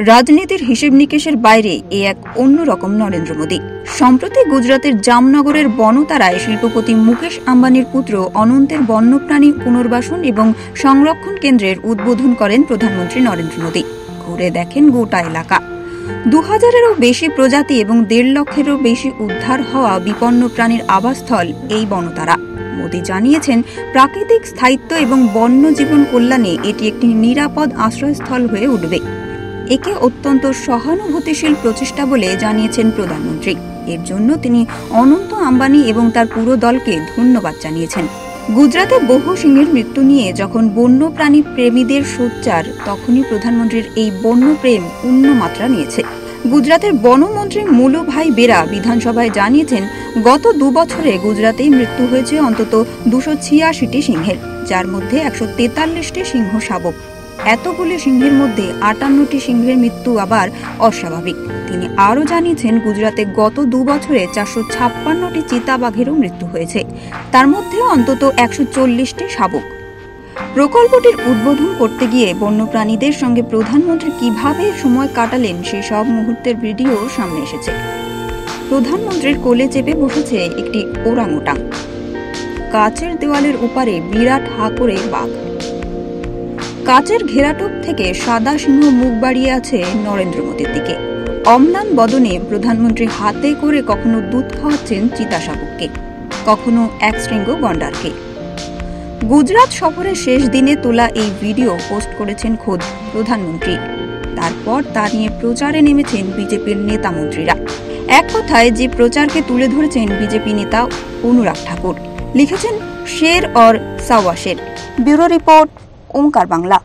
রাজনীতির হিসেব নিকেশের বাইরে এক অন্যরকম নরেন্দ্র মোদী। সম্প্রতি গুজরাতের জামনগরের বনতারায় শিল্পপতি মুকেশ আম্বানির পুত্র অনন্তের বন্যপ্রাণী পুনর্বাসন এবং সংরক্ষণ কেন্দ্রের উদ্বোধন করেন প্রধানমন্ত্রী নরেন্দ্র মোদী। ঘুরে দেখেন গোটা এলাকা। 2000-এরও বেশি প্রজাতি এবং 1.5 লক্ষেরও বেশি উদ্ধার হওয়া বিপন্ন প্রাণীর আবাসস্থল এই বনতারা। মোদী জানিয়েছেন, প্রাকৃতিক স্থায়িত্ব এবং বন্য জীবন কল্যাণে এটি একটি নিরাপদ আশ্রয়স্থল হয়ে উঠবে। একে অত্যন্ত সহানুভূতিশীল প্রচেষ্টা বলে জানিয়েছেন প্রধানমন্ত্রী। এর জন্য তিনি অনন্ত আম্বানি এবং তার পুরো দলকে ধন্যবাদ জানিয়েছেন। গুজরাতে বহু সিংহের মৃত্যু নিয়ে যখন বন্যপ্রাণী প্রেমীদের সোচ্চার, তখনই প্রধানমন্ত্রীর এই বন্য প্রেম অন্য মাত্রা নিয়েছে। গুজরাতের বনমন্ত্রী মুলু ভাই বেরা বিধানসভায় জানিয়েছেন, গত 2 বছরে গুজরাতেই মৃত্যু হয়েছে অন্তত 286টি সিংহের, যার মধ্যে 143টি সিংহ শাবক। এতগুলি সিংহের মধ্যে 58টি সিংহের মৃত্যু আবার অস্বাভাবিক। তিনি আরও জানিয়েছেন, গুজরাতে গত 2 বছরে 456টি চিতাবাঘেরও মৃত্যু হয়েছে, তার মধ্যে অন্তত 140টি শাবক। প্রকল্পটির উদ্বোধন করতে গিয়ে বন্যপ্রাণীদের সঙ্গে প্রধানমন্ত্রী কিভাবে সময় কাটালেন সেই সব মুহূর্তের ভিডিও সামনে এসেছে। প্রধানমন্ত্রীর কোলে চেপে বসেছে একটি ওরাংউটাং। কাচের দেওয়ালের ওপারে বিরাট হা করে বাঘ। কাচের ঘেরাটোপ থেকে সাদা সিংহ মুখ বাড়িয়ে আছে নরেন্দ্র মোদীর দিকে। অম্লান বদনে প্রধানমন্ত্রী হাতে করে কখনো দুধ খাওয়াচ্ছেন চিতা শাবককে, কখনো এক শৃঙ্গ গন্ডারকে। গুজরাট সফরের শেষ দিনে তোলা এই ভিডিও পোস্ট করেছেন খোদ প্রধানমন্ত্রী। তারপর তা নিয়ে প্রচারে নেমেছেন বিজেপির নেতা মন্ত্রীরা। এক কথায় যে প্রচারকে তুলে ধরেছেন বিজেপি নেতা অনুরাগ ঠাকুর। লিখেছেন শের और सवा शेर। ব্যুরো রিপোর্ট, ওঙ্কার বাংলা।